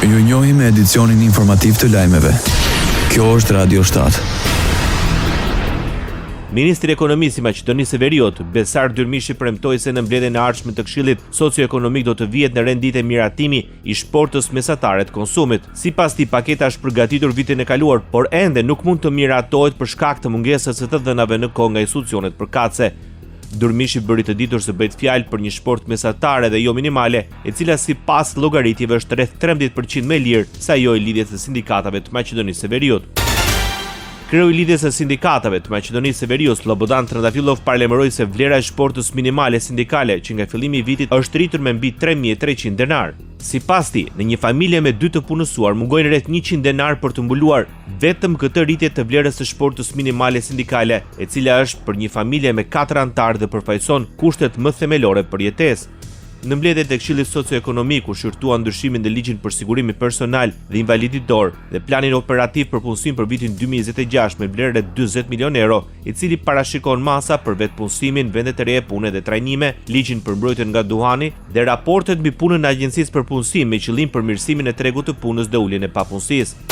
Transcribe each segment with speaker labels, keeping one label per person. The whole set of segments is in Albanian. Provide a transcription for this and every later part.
Speaker 1: Ju njohim me edicionin informativ të lajmeve. Kjo është Radio 7.
Speaker 2: Ministri i Ekonomisë i Maqedonisë së Veriut, Besar Dyrmishi, premtoi se në mbledhjen e ardhshme të Këshillit Socioekonomik do të vihet në renditje miratimi i shportës mesatare të konsumit. Sipas tij, paketa është përgatitur vitin e kaluar, por ende nuk mund të miratohet për shkak të mungesës së të dhënave në kohë nga institucionet përkatëse. Dyrmishi bëri të ditur se bëhet fjalë për një sport mesatare dhe jo minimale, e cila sipas llogaritjeve është rreth 13% më e lirë se ajo e lidhjes së sindikatave të Maqedonisë së Veriut. Kreu i lidhjes së sindikatave të Maqedonisë së Veriut, Slobodan Trëndafillov, paralajmëroi se vlera e sportës minimale sindikale që nga fillimi i vitit është rritur me mbi 3.300 denar. Sipas tij, në një familje me 2 të punësuar mungojnë rreth 100 denar për të mbuluar vetëm këtë rritje të vlerës së sportës minimale sindikale, e cila është për një familje me 4 anëtar dhe përfaqëson kushtet më themelore për jetesë. Në mbledhjet e Këshillit Socioekonomik u shqyrtua ndryshimin në ligjin për sigurimin personal dhe invaliditor dhe planin operativ për punësim për vitin 2026 me vlerë rreth 40 milion euro, i cili parashikon masa për vetpunësimin, vende të reja pune dhe trajnime, ligjin për mbrojtjen nga duhani dhe raportet mbi punën e Agjencisë për Punësim me qëllim përmirësimin e tregut të punës dhe uljen e papunësisë.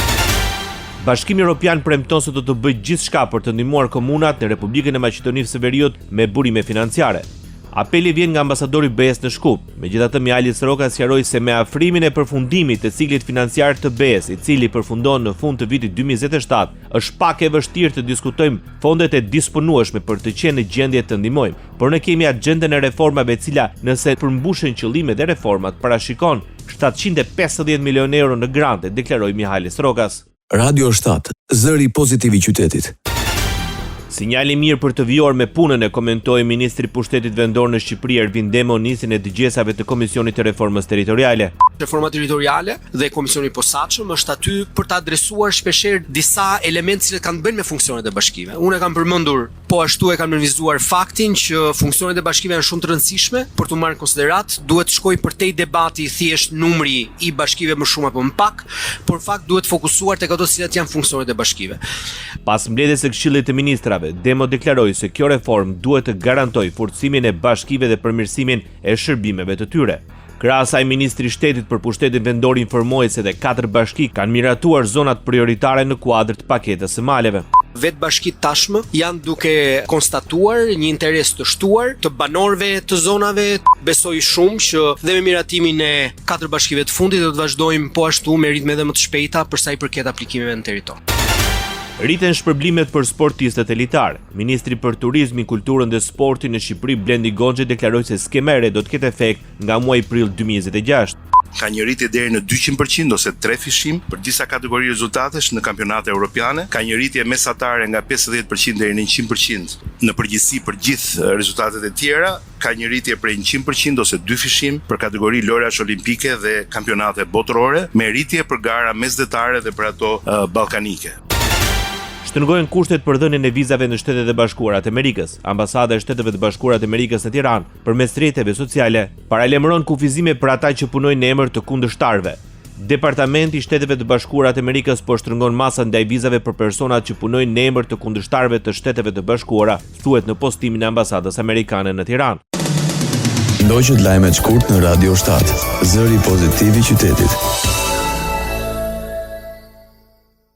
Speaker 2: Bashkimi Evropian premton se do të bëjë gjithçka për të ndihmuar komunat në Republikën e Maqedonisë së Veriut me burime financiare. Apeli vjen nga ambasadori BE-s në Shkup. Megjithatë, Mihalis Sroka sqaroi se me afrimin e përfundimit të ciklit financiar të BE-s, i cili përfundon në fund të vitit 2027, është pak e vështirë të diskutojmë fondet e disponueshme për të qenë në gjendje të ndihmojmë, por ne kemi agjendën e reformave, e cila, nëse përmbushen qëllimet e reformat, parashikon 750 milion euro në grante, deklaroi Mihalis Srokas.
Speaker 1: Radio 7, zëri pozitiv i qytetit.
Speaker 2: Sinjali mirë për të vijuar me punën, e komentoi ministri i Pushtetit Vendor në Shqipëri Ervin Demo nisin e dëgjesave të Komisionit të Reformës Territoriale.
Speaker 3: Reforma territoriale dhe Komisioni i Posaçëm është aty për të adresuar shpeshherë disa elementë që kanë bënë me funksionet e bashkive. Unë e kam përmendur, po ashtu e kam nënvizuar faktin që funksionet e bashkive janë shumë të rëndësishme për të marrë në konsiderat. Duhet të shkojë përtej debati thjesht numri i bashkive më shumë apo më pak, por fakt duhet fokusuar tek ato cilat janë funksionet e bashkive.
Speaker 2: Pas mbledhjes së Këshillit të Ministrave, Demo deklaroi se kjo reformë duhet të garantojë forcimin e bashkive dhe përmirësimin e shërbimeve të tyre. Krahas asaj, ministri i Shtetit për Pushtetin Vendor informoi se 4 bashki kanë miratuar zonat prioritare në kuadër të paketës së maleve.
Speaker 3: Vetë bashkitë tashmë janë duke konstatuar një interes të shtuar të banorëve të zonave. Besoj shumë që dhe me miratimin e 4 bashkive të fundit do të vazhdojmë po ashtu me ritme edhe më të shpejta për sa i përket aplikimeve në territor.
Speaker 2: Rriten shpërblimet për sportistët elitar. Ministri për Turizmin, Kulturën dhe Sportin në Shqipëri, Blendi Goxhi, deklaroi se skema e re do të ketë efekt nga muaji prill 2026.
Speaker 4: Ka një rritje deri në 200% ose 3 fishim për disa kategori rezultatesh në kampionate europiane, ka një rritje mesatare nga 50% deri në 100% në përgjithësi për gjithë rezultatet e tjera, ka një rritje prej 100% ose 2 fishim për kategori lojrash olimpike dhe kampionate botërore, me rritje për gara mesdhetare dhe për ato ballkanike.
Speaker 2: Shtrëngohen kushtet për dhënien e vizave në Shtetet e Bashkuara të Amerikës. Ambasada e Shteteve të Bashkuara të Amerikës në Tiranë, përmes rrjeteve sociale, paralajmëron kufizime për ata që punojnë në emër të kundërshtarëve. Departamenti i Shteteve të Bashkuara të Amerikës po shtrëngon masën ndaj vizave për personat që punojnë në emër të kundërshtarëve të Shteteve të Bashkuara, thuhet në postimin e ambasadës amerikane në Tiranë.
Speaker 1: Ndoqët lajmet shkurt në Radio 7, zëri pozitiv i qytetit.